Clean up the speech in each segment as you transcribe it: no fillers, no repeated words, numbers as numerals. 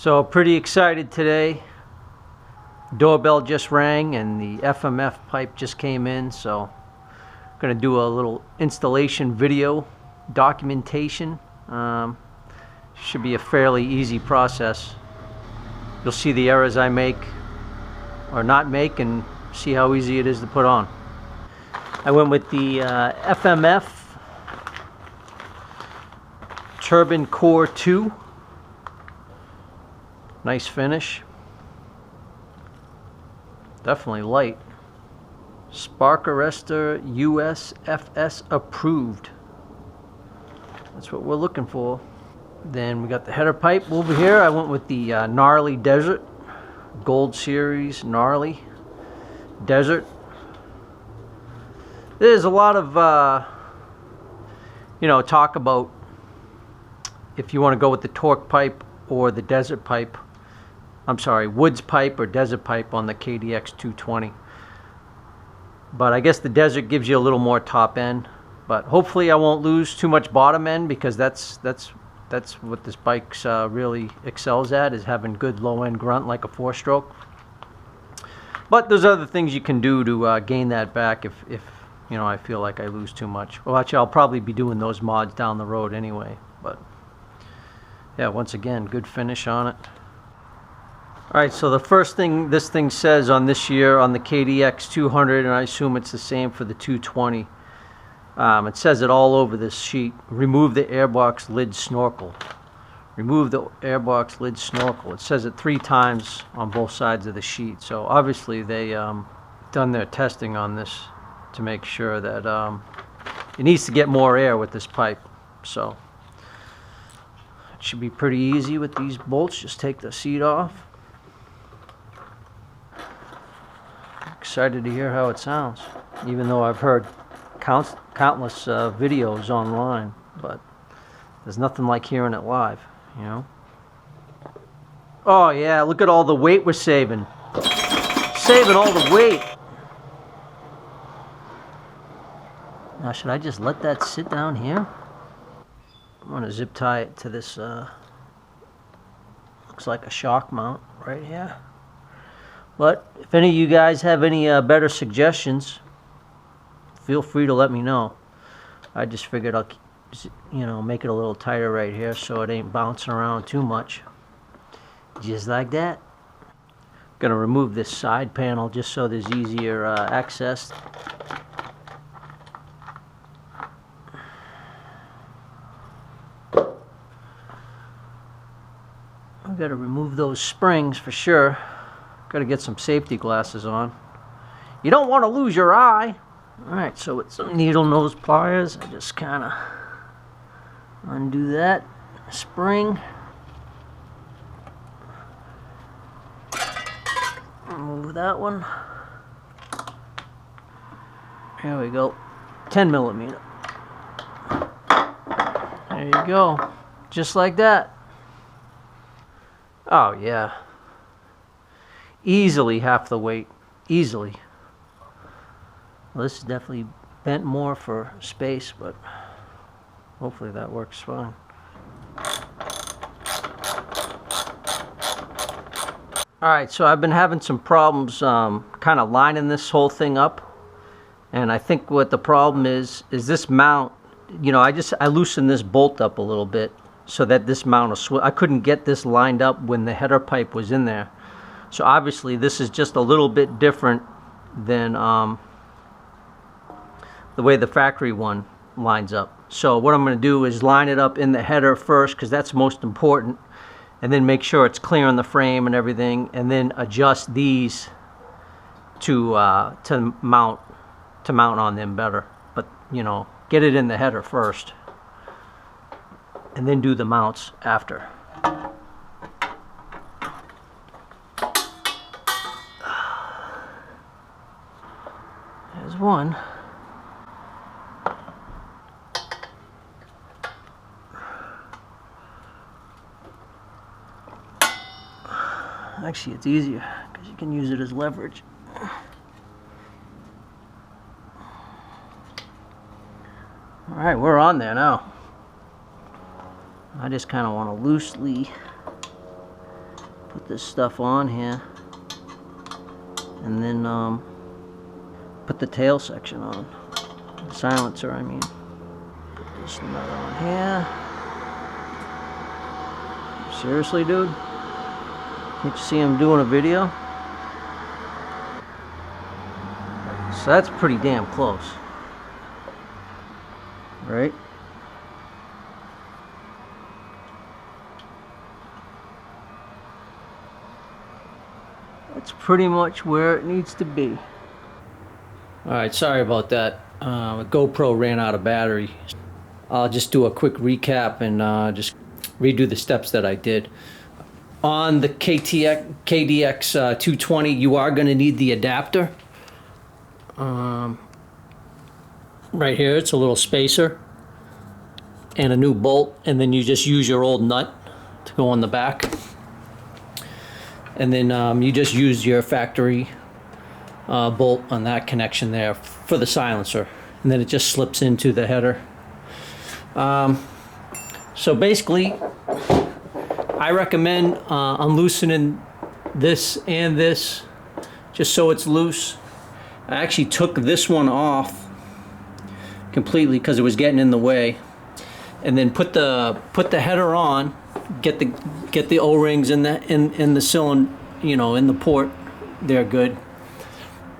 So pretty excited today. Doorbell just rang and the FMF pipe just came in, so I'm gonna do a little installation video documentation. Should be a fairly easy process. You'll see the errors I make or not make and see how easy it is to put on. I went with the FMF Turbine Core 2. Nice finish. Definitely light. Spark arrestor USFS approved. That's what we're looking for. Then we got the header pipe over here. I went with the Gnarly Desert. Gold Series Gnarly Desert. There's a lot of talk about if you want to go with the torque pipe or the desert pipe. I'm sorry, woods pipe or desert pipe on the KDX 220. But I guess the desert gives you a little more top end. But hopefully I won't lose too much bottom end, because that's what this bike really excels at, is having good low end grunt like a 4-stroke. But there's other things you can do to gain that back if I feel like I lose too much. Well, actually, I'll probably be doing those mods down the road anyway. But yeah, once again, good finish on it. Alright, so the first thing this thing says on this year on the KDX 200, and I assume it's the same for the 220, it says it all over this sheet: remove the airbox lid snorkel. Remove the airbox lid snorkel. It says it 3 times on both sides of the sheet. So obviously they done their testing on this to make sure that it needs to get more air with this pipe. So it should be pretty easy with these bolts. Just take the seat off. Excited to hear how it sounds, even though I've heard countless videos online, but there's nothing like hearing it live, you know. Oh yeah, look at all the weight we're saving. Saving all the weight. Now should I just let that sit down here? I'm going to zip tie it to this looks like a shock mount right here. But if any of you guys have any better suggestions, feel free to let me know. I just figured I'll make it a little tighter right here so it ain't bouncing around too much. Just like that. Gonna remove this side panel just so there's easier access. I've got to remove those springs for sure. Got to get some safety glasses on. You don't want to lose your eye. Alright, so with some needle nose pliers, I just kind of undo that spring. Remove that one. There we go. 10 millimeter. There you go. Just like that. Oh yeah. Easily half the weight. Easily. Well, this is definitely bent more for space, but hopefully that works fine. Alright, so I've been having some problems kind of lining this whole thing up. And I think what the problem is this mount, I loosened this bolt up a little bit so that this mount will swing. I couldn't get this lined up when the header pipe was in there. So obviously this is just a little bit different than the way the factory one lines up. So what I'm going to do is line it up in the header first, because that's most important, and then make sure it's clear on the frame and everything, and then adjust these to mount on them better. But get it in the header first, and then do the mounts after. There's one. Actually, it's easier because you can use it as leverage. Alright, we're on there now. I just kind of want to loosely this stuff on here, and then put the tail section on, the silencer I mean. Put this nut on here. Seriously, dude? Can't you see him doing a video? So that's pretty damn close, right? That's pretty much where it needs to be. Alright, sorry about that. GoPro ran out of battery. I'll just do a quick recap and just redo the steps that I did. On the KDX 220, you are going to need the adapter. Right here, it's a little spacer and a new bolt, and then you just use your old nut to go on the back. And then you just use your factory bolt on that connection there for the silencer, and then it just slips into the header. So basically, I recommend unloosening this and this just so it's loose. I actually took this one off completely because it was getting in the way, and then put the header on. Get the O-rings in the cylinder, you know, in the port. They're good.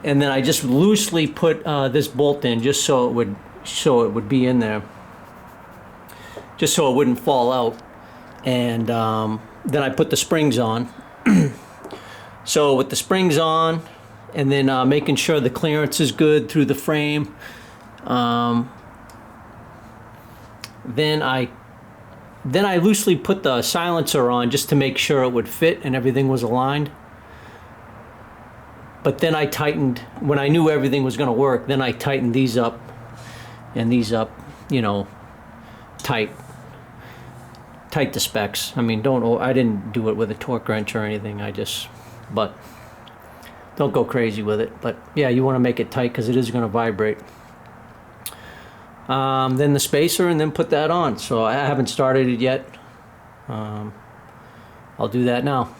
And then I just loosely put this bolt in just so it would be in there, just so it wouldn't fall out. And then I put the springs on. So with the springs on, and then making sure the clearance is good through the frame, then I loosely put the silencer on just to make sure it would fit and everything was aligned. But then I tightened, when I knew everything was going to work, then I tightened these up and these up, you know, tight to specs. I mean, I didn't do it with a torque wrench or anything. But don't go crazy with it. But yeah, you want to make it tight because it is going to vibrate. Then the spacer, and then put that on. So I haven't started it yet. I'll do that now.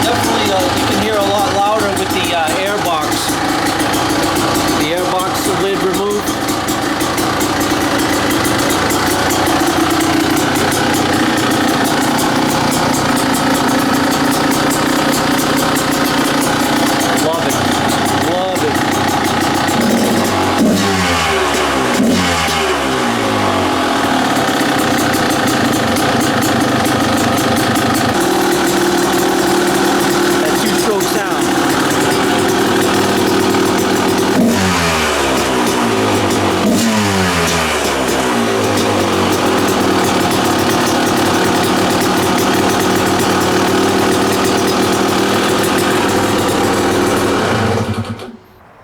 Definitely, you can hear a lot louder with the air box. The air box, the lid removed. Love it. Love it.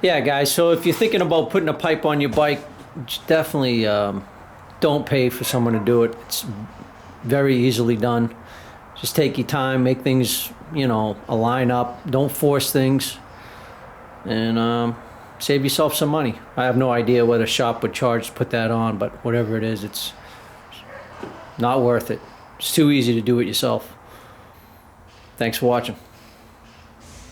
Yeah, guys, so if you're thinking about putting a pipe on your bike, definitely don't pay for someone to do it. It's very easily done. Just take your time, make things, you know, align up. Don't force things, and save yourself some money. I have no idea what a shop would charge to put that on, but whatever it is, it's not worth it. It's too easy to do it yourself. Thanks for watching.